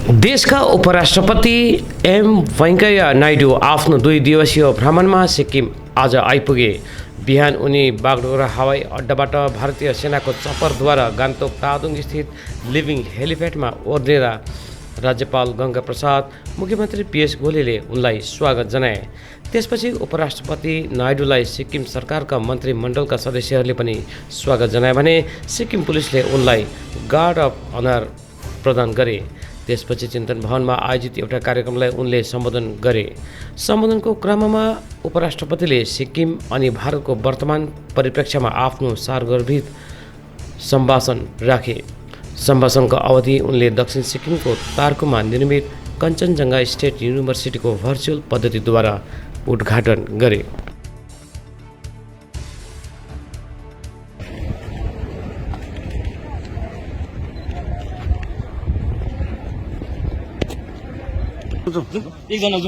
देशका उपराष्ट्रपति एम वेंकैया नायडू आफ्नो 2 दिवसीय भ्रमणमा सिक्किम आज आइपुगे। बिहान उनी बागडोगरा हवाई अड्डाबाट भारतीय सेनाको चपरद्वारा गान्तोक तादुङ स्थित लिभिङ हेलिप्याडमा ओर्लेर राज्यपाल गंगा प्रसाद, मुख्यमन्त्री पीएस गोलेले उनलाई स्वागत जनाए। त्यसपछि उपराष्ट्रपति नायडूलाई सिक्किम सरकारका मन्त्रीमण्डलका सदस्यहरूले पनि स्वागत जनाए भने सिक्किम पुलिसले उनलाई गार्ड अफ अनर प्रदान गरे। त्यसपछि चिन्तन भवनमा आयोजित एउटा कार्यक्रमलाई उनले सम्बोधन गरे। सम्बोधनको क्रममा उपराष्ट्रपतिले सिक्किम अनि भारतको वर्तमान परिप्रेक्ष्यमा आफ्नो सारगर्भित सम्भाषण राखे। सम्भाषणको अवधि उनले दक्षिण सिक्किमको तार्कुमा निर्मित कञ्चनजङ्घा स्टेट युनिभर्सिटीको भर्चुअल पद्धतिद्वारा उद्घाटन गरे। एकजना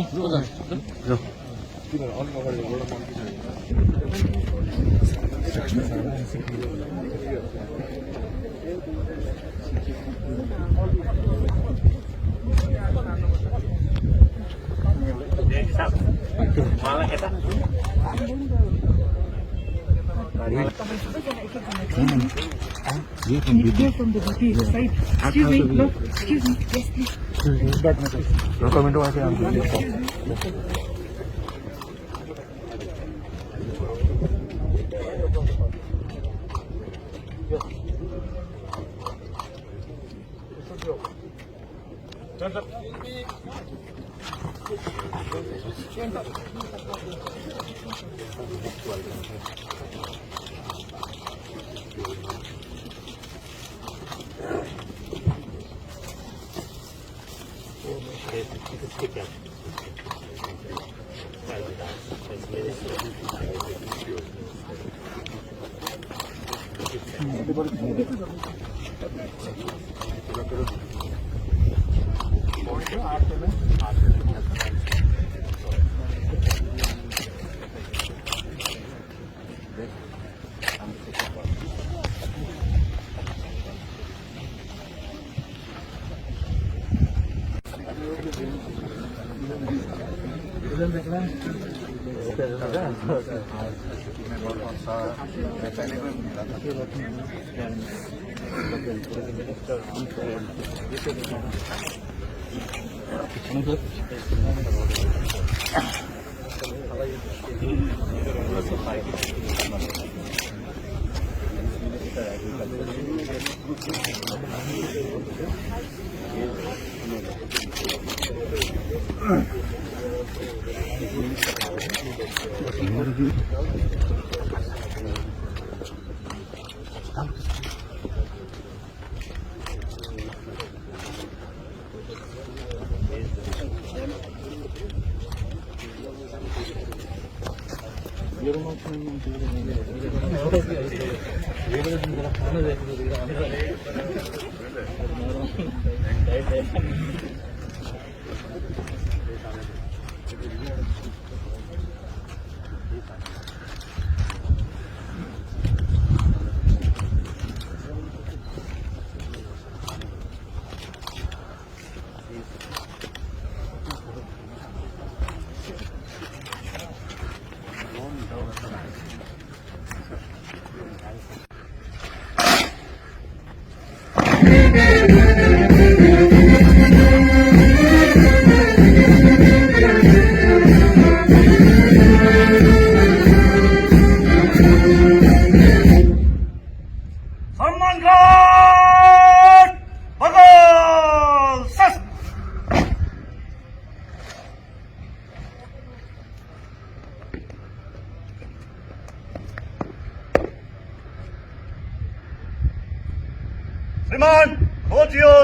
श्रीमान, go to your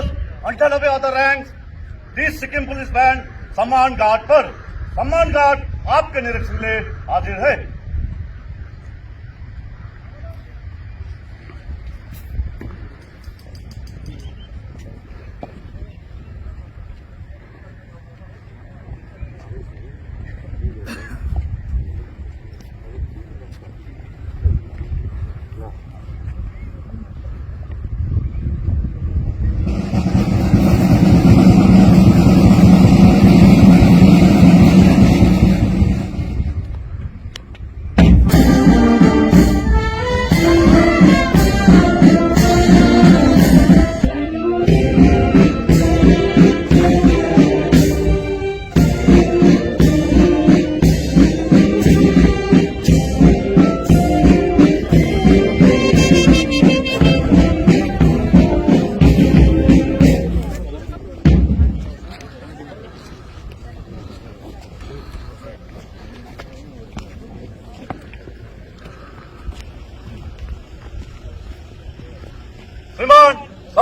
untitled other ranks. This Sikkim police band सम्मान गार्ड पर सम्मान गार्ड आपके निरीक्षण के लिए हाजिर है।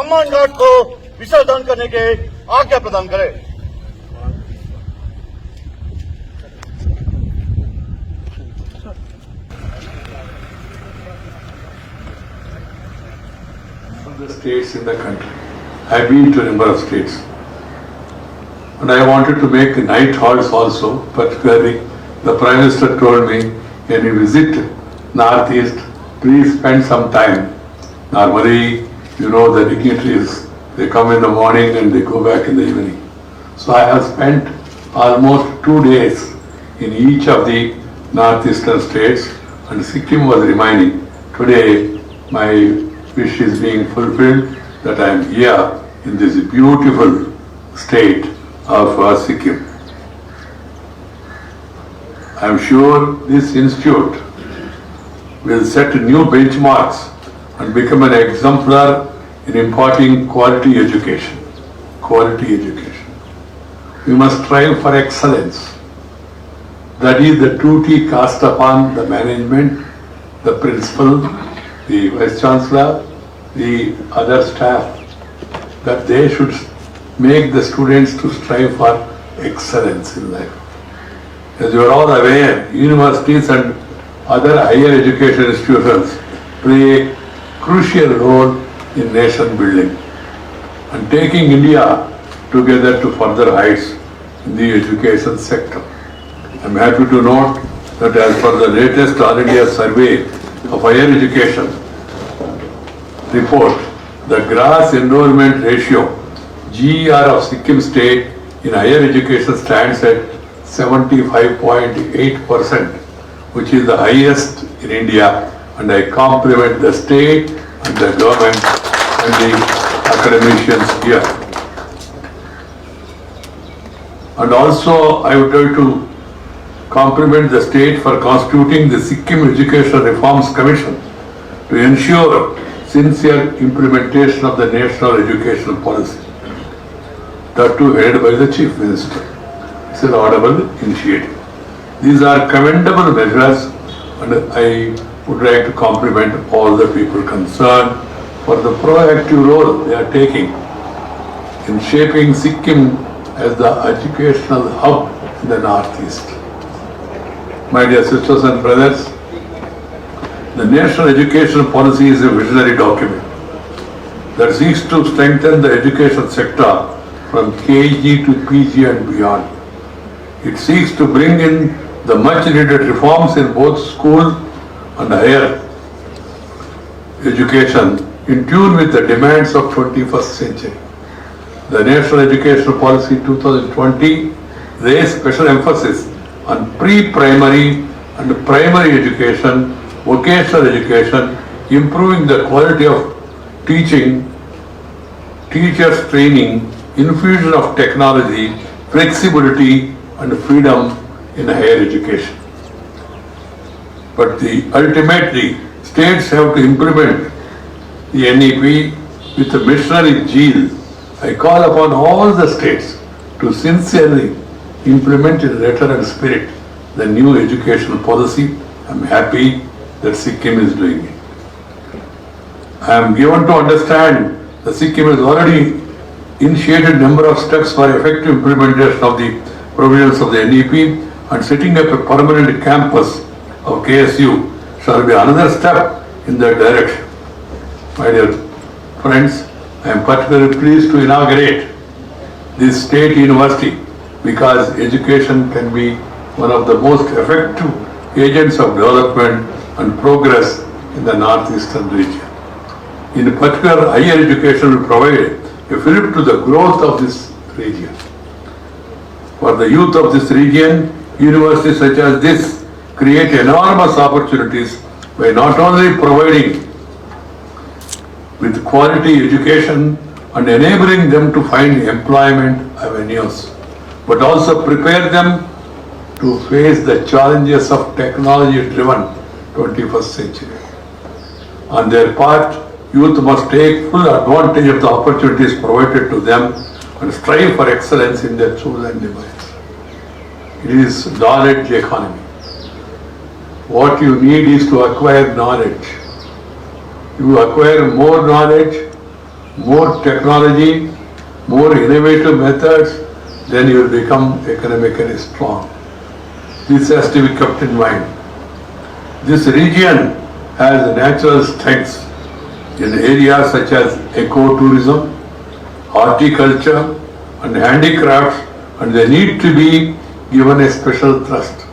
सम्मान घाट को विसर्जन करने के आज्ञा प्रदान करें। The states in the country. I've been to a number of states. And I wanted to make night halts also, particularly the Prime Minister told me, when you visit Northeast, please spend some time. Normally, you know, the dignitaries, they come in the morning and they go back in the evening. So I have spent almost 2 days in each of the northeastern states, and Sikkim was reminding, today my wish is being fulfilled, that I am here in this beautiful state of Sikkim. I am sure this institute will set new benchmarks and become an exemplar in imparting quality education. Quality education. We must strive for excellence. That is the duty cast upon the management, the principal, the Vice Chancellor, the other staff, that they should make the students to strive for excellence in life. As you are all aware, universities and other higher education institutions play a crucial role in nation building and taking India together to further heights in the education sector. I am happy to note that as per the latest All India survey of higher education report, the gross enrollment ratio GER of Sikkim state in higher education stands at 75.8%, which is the highest in India, and I compliment the state and the government and the academicians here. And also I would like to compliment the state for constituting the Sikkim Education Reforms Commission to ensure sincere implementation of the national educational policy. That too headed by the Chief Minister. It's a laudable initiative. These are commendable measures, and I would like to compliment all the people concerned for the proactive role they are taking in shaping Sikkim as the educational hub in the Northeast. My dear sisters and brothers, the National Education Policy is a visionary document that seeks to strengthen the education sector from KG to PG and beyond. It seeks to bring in the much needed reforms in both school and higher education in tune with the demands of 21st century. The National Education Policy 2020 lays special emphasis on pre-primary and primary education, vocational education, improving the quality of teaching, teachers training, infusion of technology, flexibility and freedom in higher education. But ultimately, states have to implement the NEP with a missionary zeal. I call upon all the states to sincerely implement in letter and spirit the new educational policy. I am happy that Sikkim is doing it. I am given to understand that Sikkim has already initiated a number of steps for effective implementation of the provisions of the NEP, and setting up a permanent campus of KSU shall be another step in that direction. My dear friends, I am particularly pleased to inaugurate this state university because education can be one of the most effective agents of development and progress in the northeastern region. In particular, higher education will provide a fillip to the growth of this region. For the youth of this region, universities such as this create enormous opportunities by not only providing with quality education and enabling them to find employment avenues, but also prepare them to face the challenges of technology-driven 21st century. On their part, youth must take full advantage of the opportunities provided to them and strive for excellence in their chosen domains. It is knowledge economy. What you need is to acquire knowledge. You acquire more knowledge, more technology, more innovative methods, then you will become economically strong. This has to be kept in mind. This region has natural strengths in areas such as ecotourism, horticulture and handicrafts, and they need to be given a special thrust.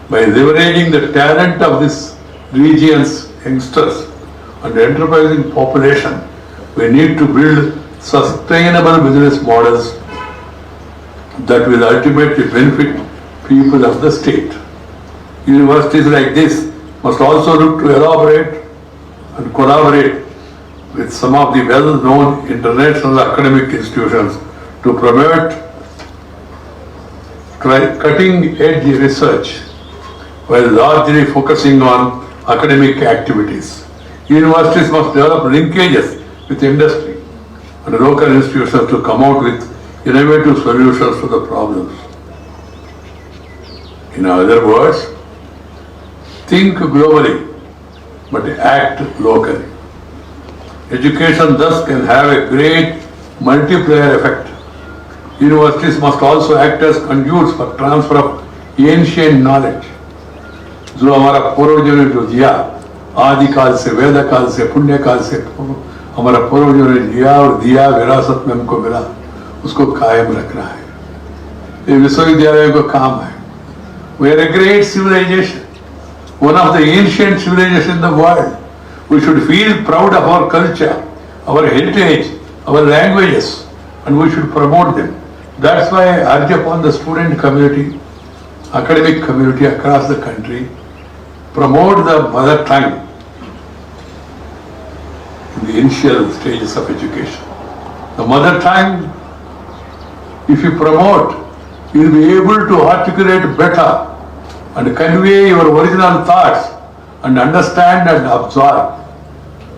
By leveraging the talent of this region's youngsters and enterprising population, we need to build sustainable business models that will ultimately benefit people of the state. Universities like this must also look to elaborate and collaborate with some of the well-known international academic institutions to promote cutting-edge research while largely focusing on academic activities. Universities must develop linkages with industry and local institutions to come out with innovative solutions to the problems. In other words, think globally but act locally. Education thus can have a great multiplier effect. Universities must also act as conduits for transfer of ancient knowledge. जो हमारा पूर्वजों ने जो दिया, आदि काल से, वेद काल से, पुण्य काल से हमारा पूर्वजों ने लिया और दिया, विरासत में हमको मिला, उसको कायम रखना है. ये विश्वविद्यालय का काम है. We are a great civilization, one of the ancient civilizations in the world. We should feel proud of our culture, our heritage, our languages, and we should promote them. That's why I urge upon the student community, academic community across the country, promote the mother tongue in the initial stages of education. The mother tongue, if you promote, you will be able to articulate better and convey your original thoughts and understand and absorb.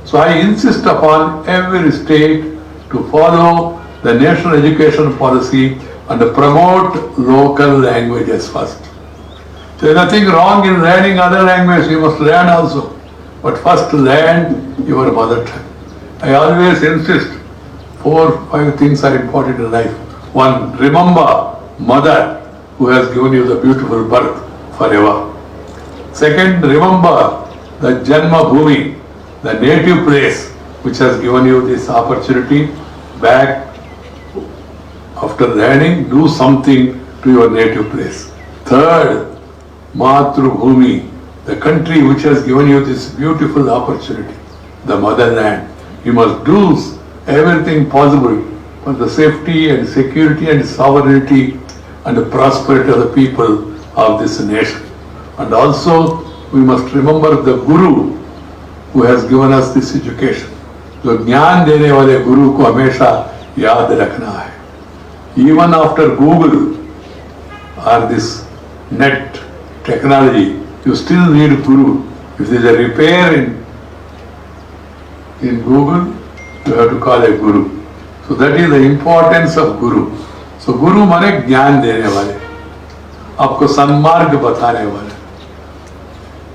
So I insist upon every state to follow the national education policy and promote local languages first. There is nothing wrong in learning other languages, you must learn also. But first learn your mother tongue. I always insist 4 or 5 things are important in life. 1, remember mother who has given you the beautiful birth forever. 2nd, remember the Janma Bhumi, the native place which has given you this opportunity. Back after learning, do something to your native place. 3rd, Matru Bhumi, the country which has given you this beautiful opportunity, the motherland. You must do everything possible for the safety and security and sovereignty and the prosperity of the people of this nation. And also, we must remember the Guru who has given us this education. जो ज्ञान देने वाले गुरु को हमेशा याद रखना है. Even after Google or this net technology, you still need Guru. If there is a repair in Google, you have to call a Guru. So that is the importance of Guru. So Guru माने ज्ञान देने वाले, आपको सन्मार्ग बताने वाले,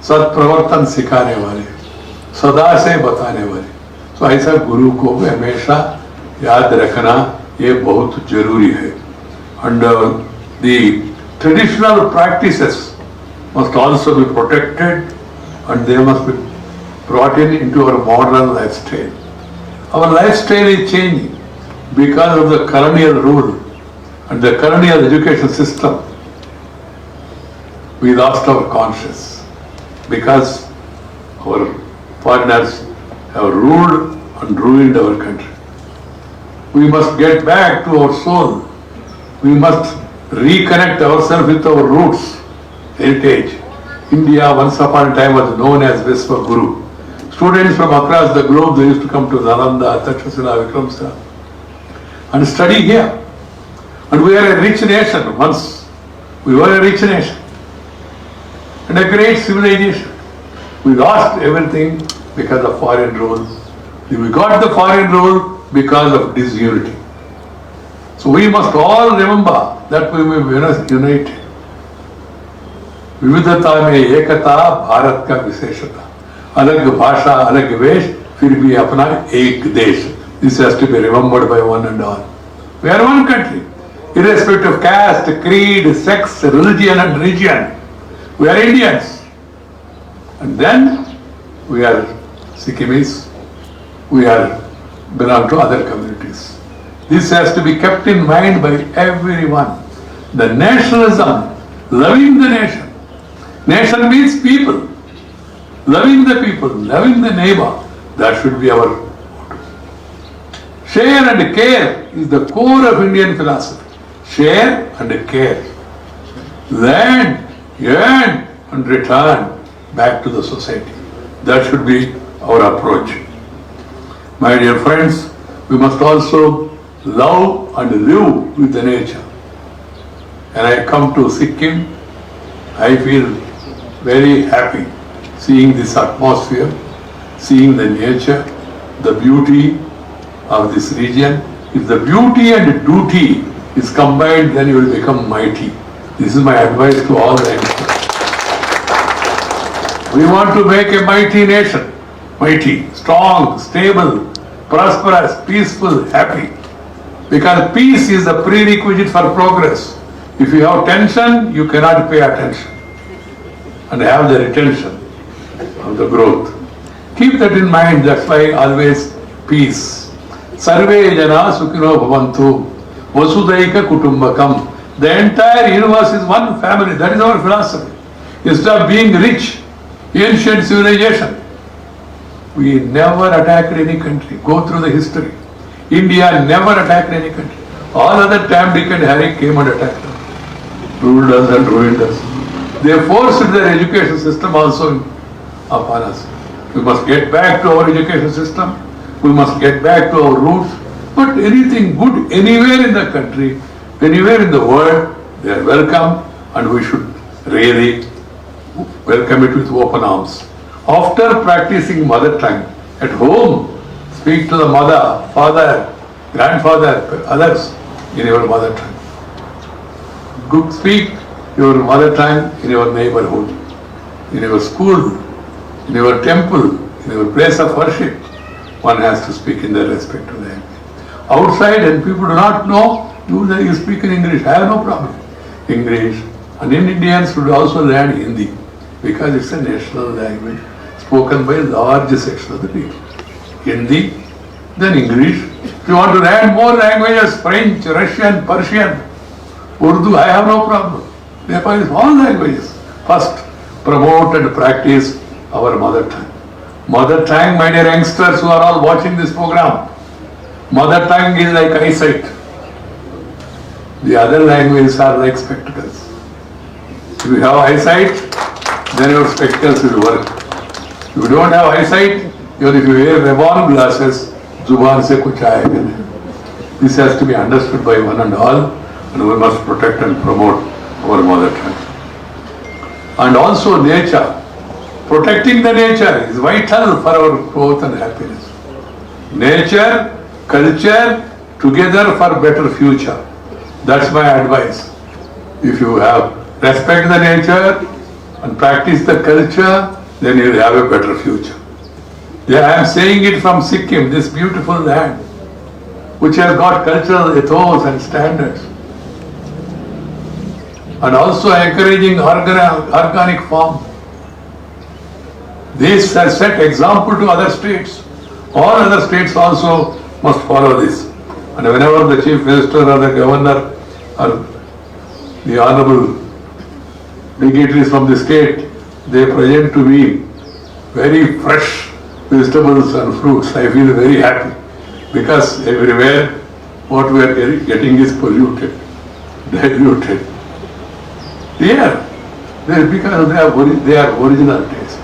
सत्प्रवर्तन सिखाने वाले, सदा से बताने वाले. तो ऐसा गुरु को भी हमेशा याद रखना ये बहुत जरूरी है. And the traditional practices must also be protected and they must be brought into our modern lifestyle. Our lifestyle is changing because of the colonial rule and the colonial education system. We lost our conscience because our foreigners have ruled and ruined our country. We must get back to our soul. We must reconnect ourselves with our roots, heritage. India once upon a time was known as Visva Guru. Students from across the globe, they used to come to Nalanda, Takshashila, Vikramsala and study here. And we are a rich nation. Once we were a rich nation and a great civilization. We lost everything because of foreign rule. We got the foreign rule because of disunity. So we must all remember that we will be united. विविधता में एकता भारत का विशेषता. अलग भाषा, अलग वेश, फिर भी अपना एक देश. This has to be remembered by one and all. We are one country, irrespective of caste, creed, sex, religion and region. We are Indians. And then we are Sikkimis, we belong to other communities. This has to be kept in mind by everyone. The nationalism, loving the nation. Nation means people. Loving the people, loving the neighbor. That should be our motto. Share and care is the core of Indian philosophy. Share and care. Lend, earn and return back to the society. That should be our approach. My dear friends, we must also love and live with the nature. When I come to Sikkim, I feel very happy seeing this atmosphere, seeing the nature, the beauty of this region. If the beauty and duty is combined, then you will become mighty. This is my advice to all the youngsters. We want to make a mighty nation. Mighty, strong, stable, prosperous, peaceful, happy. Because peace is the prerequisite for progress. If you have tension, you cannot pay attention and have the retention of the growth. Keep that in mind. That's why always peace. Sarve jana sukhino bhavantu vasudaika kutumbakam. The entire universe is one family. That is our philosophy. Instead of being rich, ancient civilization, we never attacked any country. Go through the history. India never attacked any country. All other Tam, Dick and Harry came and attacked us, ruled us and ruined us. They forced their education system also upon us. We must get back to our education system. We must get back to our roots. But anything good anywhere in the country, anywhere in the world, they are welcome, and we should really welcome it with open arms. After practicing mother tongue at home, speak to the mother, father, grandfather, others in your mother tongue. Good, speak your mother tongue in your neighborhood, in your school, in your temple, in your place of worship. One has to speak in the respective language. Outside, and people do not know, you speak in English. I have no problem. English, and Indians should also learn Hindi because it's a national language spoken by a large section of the people. Hindi, then English. If you want to learn more languages, French, Russian, Persian, Urdu, I have no problem. Nepal is all languages. First, promote and practice our mother tongue. Mother tongue, my dear youngsters who are all watching this program, mother tongue is like eyesight. The other languages are like spectacles. If you have eyesight, then your spectacles will work. If you don't have eyesight, even if you wear Ray-Ban glasses, Zuban se kuch aayega nahi. This has to be understood by one and all, and we must protect and promote our mother tongue. And also nature. Protecting the nature is vital for our growth and happiness. Nature, culture, together for better future. That's my advice. If you have respect the nature and practice the culture, then you will have a better future. I am saying it from Sikkim, this beautiful land, which has got cultural ethos and standards, and also encouraging organic farm. This has set example to other states. All other states also must follow this. And whenever the Chief Minister or the Governor or the Honorable dignitaries from the state, they present to me very fresh vegetables and fruits, I feel very happy, because everywhere what we are getting is polluted, diluted. Here, because they are original taste.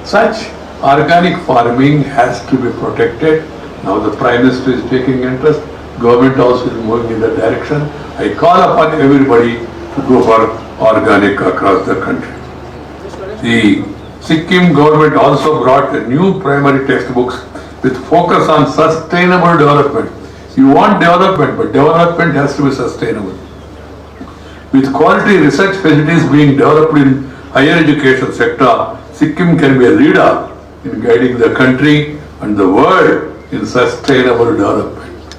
Such organic farming has to be protected. Now the Prime Minister is taking interest, government also is moving in that direction. I call upon everybody to go for organic across the country. The Sikkim government also brought a new primary textbooks with focus on sustainable development. You want development, but development has to be sustainable. With quality research facilities being developed in higher education sector, Sikkim can be a leader in guiding the country and the world in sustainable development.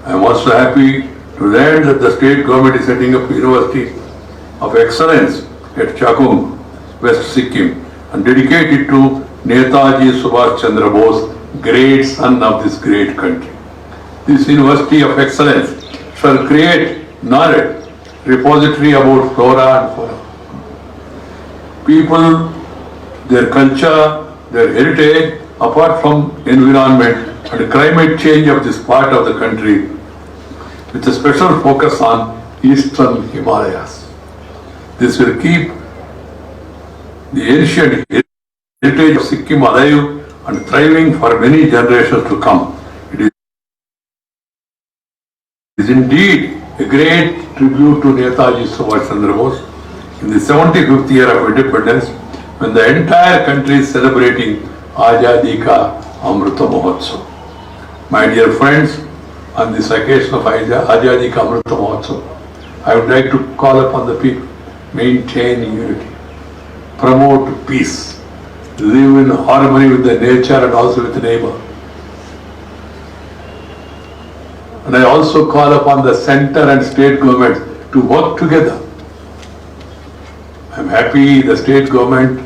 I am also happy to learn that the state government is setting up a University of Excellence at Chakung, West Sikkim, and dedicated to Netaji Subhash Chandra Bose, great son of this great country. This University of Excellence shall create knowledge, repository about flora and fauna. People, their culture, their heritage, apart from environment and climate change of this part of the country, with a special focus on eastern Himalayas. This will keep the ancient heritage of Sikkim alive and thriving for many generations to come. It is indeed a great tribute to Netaji Subhash Chandra Bose in the 75th year of independence, when the entire country is celebrating Azadi Ka Amrita Mahotsav. My dear friends, on this occasion of Azadi Ka Amrita Mahotsav, I would like to call upon the people, maintain unity, promote peace, live in harmony with the nature and also with the neighbor. And I also call upon the center and state government to work together. I am happy the state government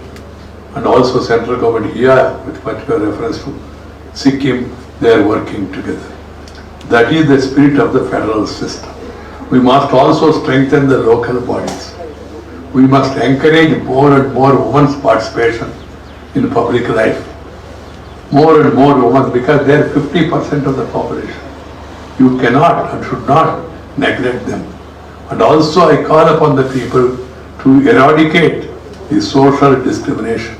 and also central government here, with particular reference to Sikkim, they are working together. That is the spirit of the federal system. We must also strengthen the local bodies. We must encourage more and more women's participation in public life. More and more women, because they are 50% of the population. You cannot and should not neglect them. And also I call upon the people to eradicate the social discrimination.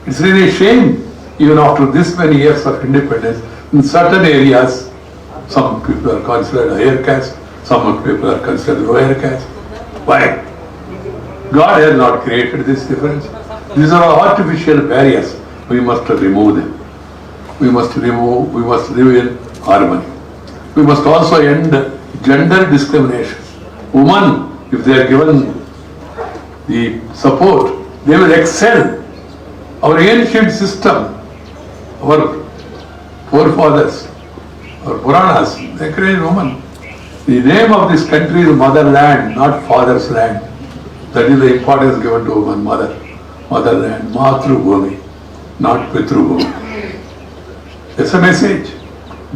It's really a shame, even after this many years of independence, in certain areas, some people are considered higher caste, some people are considered lower caste. Why? God has not created this difference. These are artificial barriers. We must remove them. We must live in harmony. We must also end gender discrimination. Women, if they are given the support, they will excel. Our ancient system, our forefathers, our Puranas, they encourage women. The name of this country is motherland, not father's land. That is the importance given to woman, motherland, Matru Bhumi, not Pitru Bhumi. It's a message.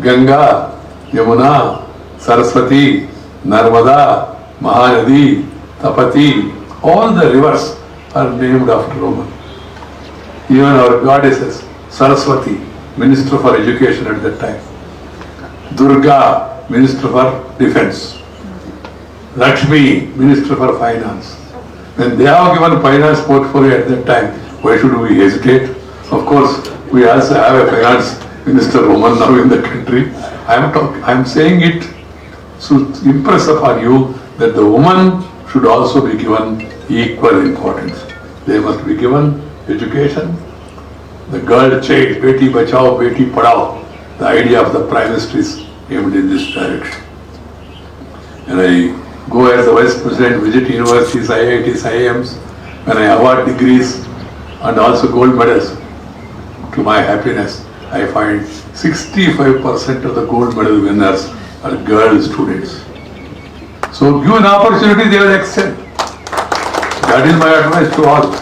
Ganga, Yamuna, Saraswati, Narmada, Mahanadi, Tapati, all the rivers are named after women. Even our goddesses, Saraswati, Minister for Education at that time. Durga, Minister for Defense. Lakshmi, Minister for Finance. When they have given finance portfolio at that time, why should we hesitate? Of course, we also have a finance minister woman now in the country. I am saying it to impress upon you that the woman should also be given equal importance. They must be given education. The girl child, Beti Bachao, Beti Padhao, the idea of the Prime Minister is aimed in this direction. And I go as the Vice President, visit universities, IITs, IIMs, when I award degrees and also gold medals. To my happiness, I find 65% of the gold medal winners are girl students. So given opportunity, they will excel. That is my advice to all.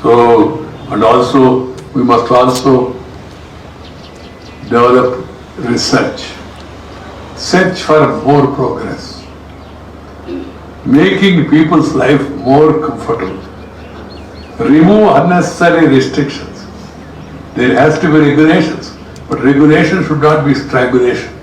So, and also, we must also develop research, search for more progress, making people's life more comfortable, remove unnecessary restrictions. There has to be regulations, but regulation should not be strangulation.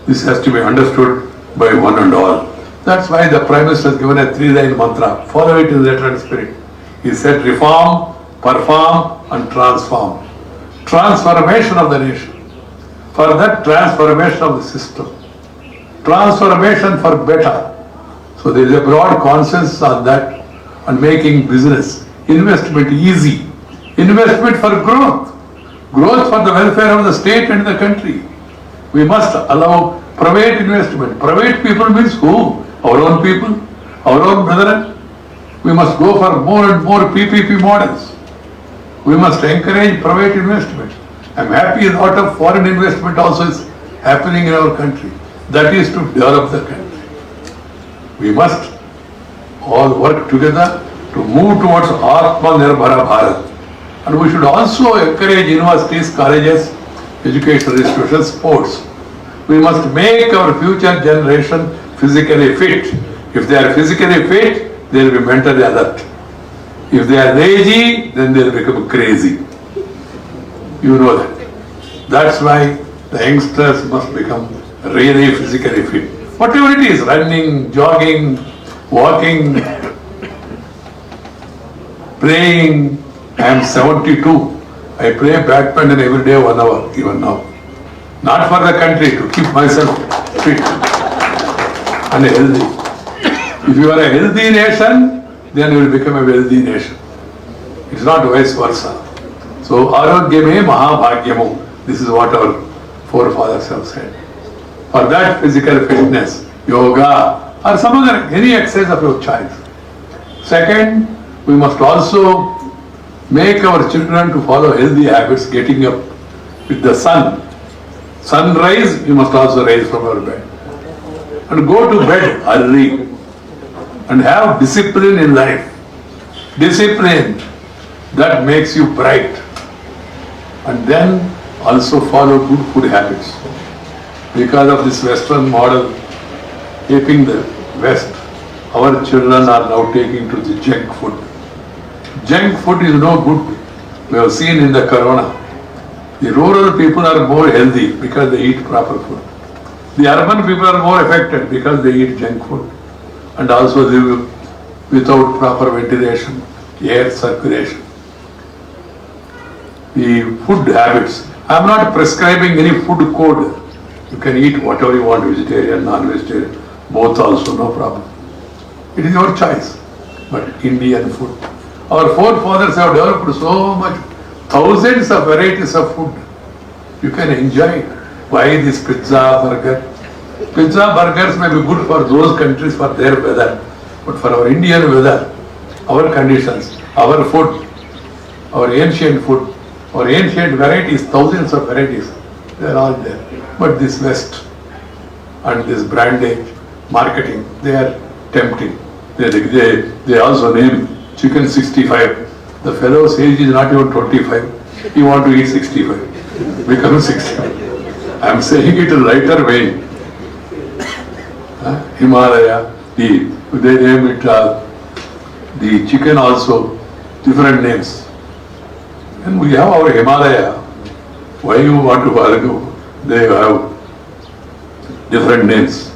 This has to be understood by one and all. That's why the Prime Minister has given a 3-line mantra. Follow it in letter and spirit. He said reform, perform and transform. Transformation of the nation. For that transformation of the system. Transformation for better. So there is a broad consensus on that, on making business, investment easy. Investment for growth. Growth for the welfare of the state and the country. We must allow private investment. Private people means who? Our own people, our own brethren. We must go for more and more PPP models. We must encourage private investment. I'm happy a lot of foreign investment also is happening in our country. That is to develop the country. We must all work together to move towards Atmanirbhara Bharat. And we should also encourage universities, colleges, educational institutions, sports. We must make our future generation physically fit. If they are physically fit, they will be mentally alert. If they are lazy, then they will become crazy. You know that. That's why the youngsters must become really physically fit. Whatever it is, running, jogging, walking, playing. I am 72. I play badminton every day 1 hour, even now. Not for the country, to keep myself fit and healthy. If you are a healthy nation, then you will become a wealthy nation. It's not vice versa. So, Arogyame Mahabhagyamo. This is what our forefathers have said. For that physical fitness, yoga, or some other, any exercise of your choice. Second, we must also make our children to follow healthy habits, getting up with the sun. Sunrise, you must also rise from your bed. And go to bed early. And have discipline in life. Discipline that makes you bright. And then also follow good food habits. Because of this Western model, aping the West, our children are now taking to the junk food. Junk food is no good. We have seen in the corona. The rural people are more healthy because they eat proper food. The urban people are more affected because they eat junk food. And also they live without proper ventilation, air circulation. The food habits. I am not prescribing any food code. You can eat whatever you want, vegetarian, non-vegetarian, both also, no problem. It is your choice. But Indian food. Our forefathers have developed so much, thousands of varieties of food. You can enjoy it. Why this pizza, burger? Pizza, burgers may be good for those countries for their weather. But for our Indian weather, our conditions, our food, our ancient food, our ancient varieties, thousands of varieties, they are all there. But this West and this brandage, marketing, they are tempting. They also name chicken 65. The fellow's age is not even 25. He want to eat 65. Become 65. I am saying it in a lighter way. Himalaya, they name it the chicken also, different names. And we have our Himalaya. Why you want to argue? They have different names.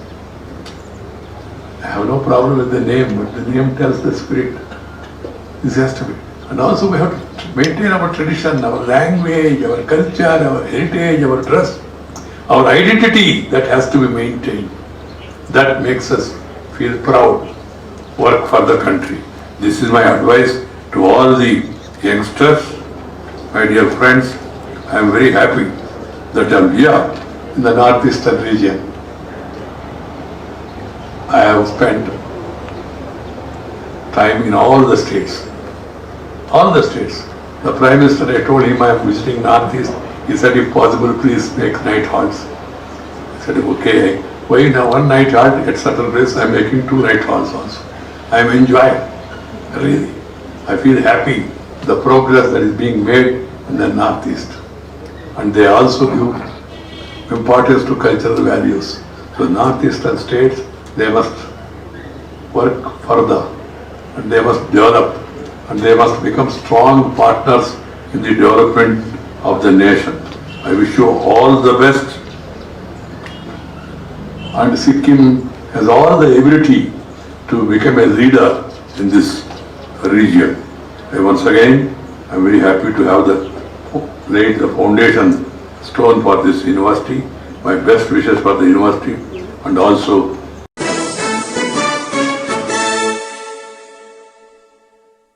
I have no problem with the name, but the name tells the spirit. This has to be. And also we have to maintain our tradition, our language, our culture, our heritage, our dress, our identity, that has to be maintained. That makes us feel proud, work for the country. This is my advice to all the youngsters. My dear friends, I am very happy that I am here in the northeastern region. I have spent time in all the states. All the states. The Prime Minister, I told him I am visiting Northeast. He said, if possible, please make night halts. I said, okay. Why now one night halt at certain place, I am making 2 night halts also. I am enjoying, really. I feel happy, the progress that is being made in the Northeast. And they also give importance to cultural values. So Northeastern states, they must work further and they must develop and they must become strong partners in the development of the nation. I wish you all the best. And Sikkim has all the ability to become a leader in this region. And once again, I am very happy to have laid the foundation stone for this university. My best wishes for the university and also